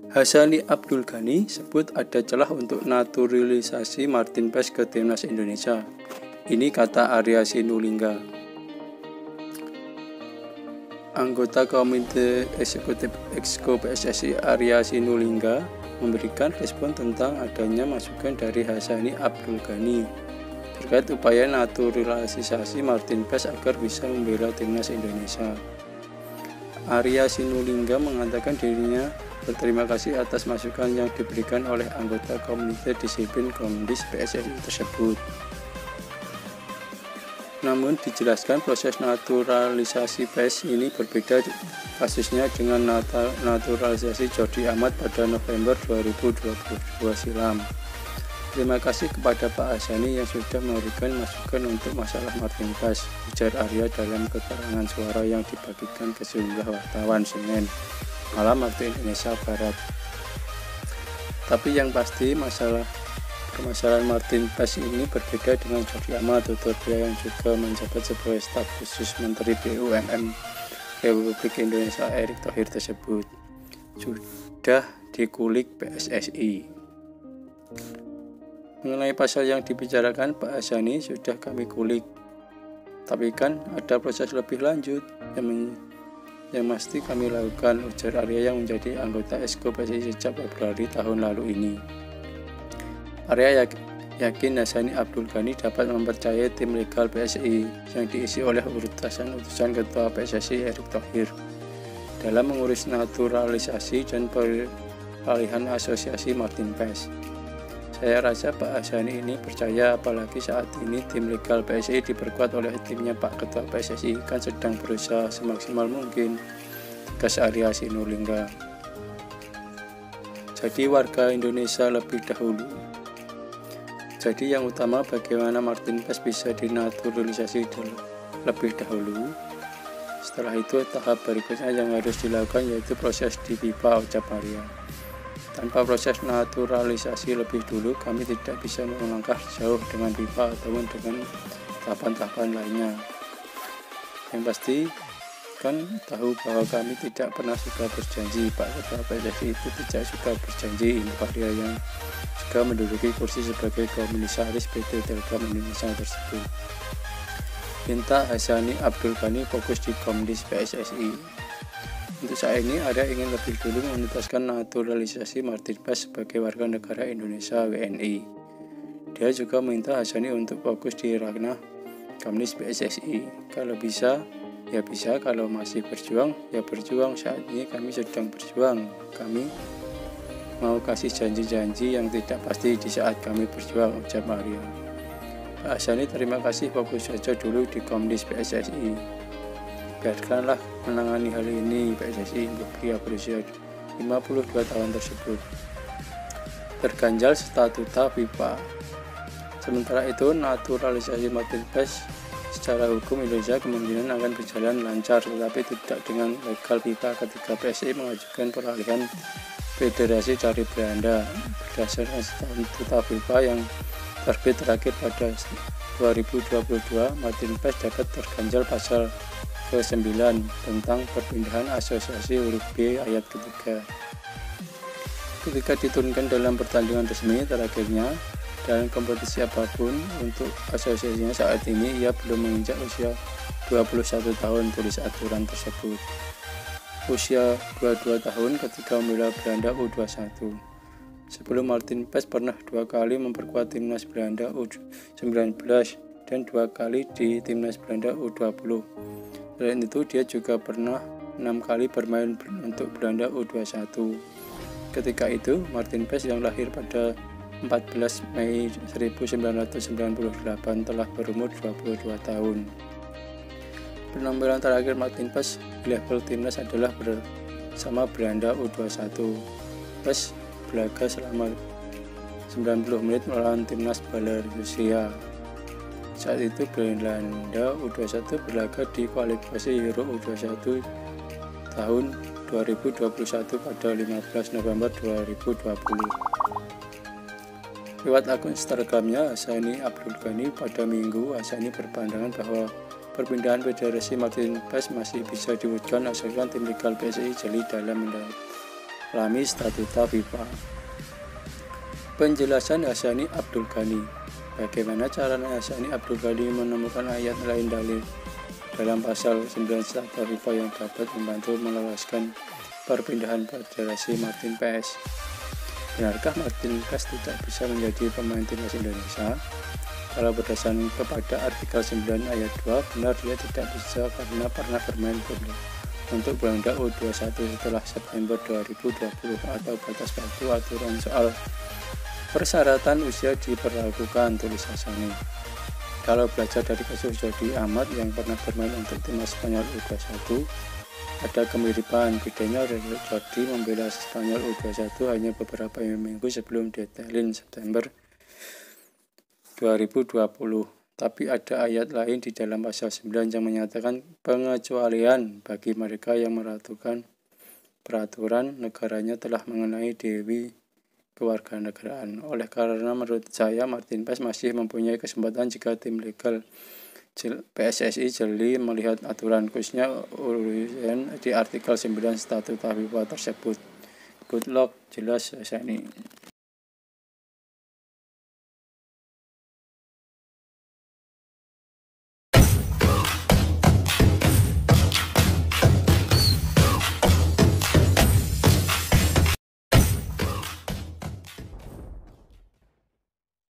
Hasani Abdul Ghani sebut ada celah untuk naturalisasi Martin Paes ke timnas Indonesia. Ini kata Arya Sinulinga. Anggota Komite Eksekutif Exco PSSI Arya Sinulinga memberikan respon tentang adanya masukan dari Hasani Abdul Ghani terkait upaya naturalisasi Martin Paes agar bisa membela timnas Indonesia. Arya Sinulinga mengatakan dirinya berterima kasih atas masukan yang diberikan oleh anggota Komite Disiplin Komdis PSSI tersebut. Namun dijelaskan proses naturalisasi Paes ini berbeda kasusnya dengan naturalisasi Jordi Amat pada November 2022 silam. Terima kasih kepada Pak Hasani yang sudah memberikan masukan untuk masalah Martin Paes, ujar Arya dalam keterangan suara yang dibagikan ke sejumlah wartawan Senin malam waktu Indonesia Barat. Tapi yang pasti permasalahan Martin Paes ini berbeda dengan Jordi Amat, tutur dia yang juga menjabat sebagai staf khusus Menteri BUMN Republik Indonesia Erick Thohir tersebut. Sudah dikulik PSSI. Mengenai pasal yang dibicarakan Pak Hasani sudah kami kulik. Tapi kan ada proses lebih lanjut yang mesti kami lakukan, ujar Arya yang menjadi anggota Exco PSSI sejak Februari tahun lalu ini. Arya yakin Hasani Abdul Ghani dapat mempercayai tim legal PSSI yang diisi oleh utusan Ketua PSSI Erick Thohir dalam mengurus naturalisasi dan peralihan asosiasi Martin Paes. Saya rasa Pak Hasani ini percaya, apalagi saat ini tim legal PSSI diperkuat oleh timnya Pak Ketua PSSI kan sedang berusaha semaksimal mungkin, tegas Arya Sinulinga. Jadi warga Indonesia lebih dahulu. Jadi yang utama bagaimana Martin Paes bisa dinaturalisasi lebih dahulu. Setelah itu tahap berikutnya yang harus dilakukan yaitu proses di FIFA, ucap Arya. Tanpa proses naturalisasi lebih dulu, kami tidak bisa melangkah jauh dengan FIFA ataupun dengan tahapan-tahapan lainnya. Yang pasti kan tahu bahwa kami tidak pernah suka berjanji. Pak Ketua PSSI itu tidak suka berjanji. Ini Arya yang juga menduduki kursi sebagai komisaris PT Telkom Indonesia tersebut. Minta Hasani Abdul Ghani fokus di Komdis PSSI. Untuk saat ini Arya ingin lebih dulu menuntaskan naturalisasi Martin Paes sebagai warga negara Indonesia WNI. Dia juga meminta Hasani untuk fokus di ranah Komdis PSSI. Kalau bisa, ya bisa. Kalau masih berjuang, ya berjuang. Saat ini kami sedang berjuang. Kami mau kasih janji-janji yang tidak pasti di saat kami berjuang, ucap Arya. Pak Hasani terima kasih, fokus saja dulu di Komdis PSSI. Biarkanlah menangani hal ini PSSI untuk pria berusia 52 tahun tersebut. Terganjal statuta FIFA. Sementara itu, naturalisasi Martin Paes secara hukum Indonesia kemungkinan akan berjalan lancar, tetapi tidak dengan legal FIFA ketika PSSI mengajukan peralihan federasi dari Belanda. Berdasarkan statuta FIFA yang terbit terakhir pada 2022, Martin Paes dapat terganjal pasal ke-9 tentang perpindahan asosiasi huruf B ayat ketiga. Ketika diturunkan dalam pertandingan resmi terakhirnya dalam kompetisi apapun untuk asosiasinya saat ini, ia belum menginjak usia 21 tahun, tulis aturan tersebut. Usia 22 tahun ketika membela Belanda U21. Sebelum Martin Paes pernah 2 kali memperkuat timnas Belanda U19 dan 2 kali di timnas Belanda U20. Selain itu, dia juga pernah 6 kali bermain untuk Belanda U21. Ketika itu, Martin Paes yang lahir pada 14 Mei 1998 telah berumur 22 tahun. Penampilan terakhir Martin Paes di level timnas adalah bersama Belanda U21. Paes berlaga selama 90 menit melawan timnas Belarusia. Saat itu Belanda U21 berlaga di kualifikasi Euro U21 tahun 2021 pada 15 November 2020. Lewat akun Instagramnya Hasani Abdul Ghani pada Minggu, Hasani berpandangan bahwa perpindahan federasi Martin Paes masih bisa diwujudkan asalkan tim legal PSSI jeli dalam Lami Statuta FIFA. Penjelasan Hasyani Abdul Ghani. Bagaimana cara Hasyani Abdul Ghani menemukan ayat lain dalil dalam pasal 9 Statuta FIFA yang dapat membantu meloloskan perpindahan federasi Martin PS? Benarkah Martin PS tidak bisa menjadi pemain timnas Indonesia? Kalau berdasarkan kepada artikel 9 ayat 2, benar dia tidak bisa karena pernah bermain untuk Belanda U21 setelah September 2020 atau batas waktu aturan soal persyaratan usia diperlakukan, tulis Hasyani. Kalau belajar dari kasus Jody Ahmad yang pernah bermain untuk timnas Spanyol U21, ada kemiripan. Bedanya Jody membela Spanyol U21 hanya beberapa minggu sebelum deadline September 2020. Tapi ada ayat lain di dalam pasal 9 yang menyatakan pengecualian bagi mereka yang melakukan peraturan negaranya telah mengenai dewi kewarganegaraan. Oleh karena menurut saya Martin PS masih mempunyai kesempatan jika tim legal PSSI jeli melihat aturan, khususnya urusan di artikel 9 Statuta FIFA tersebut. Good luck, jelas Hasyani.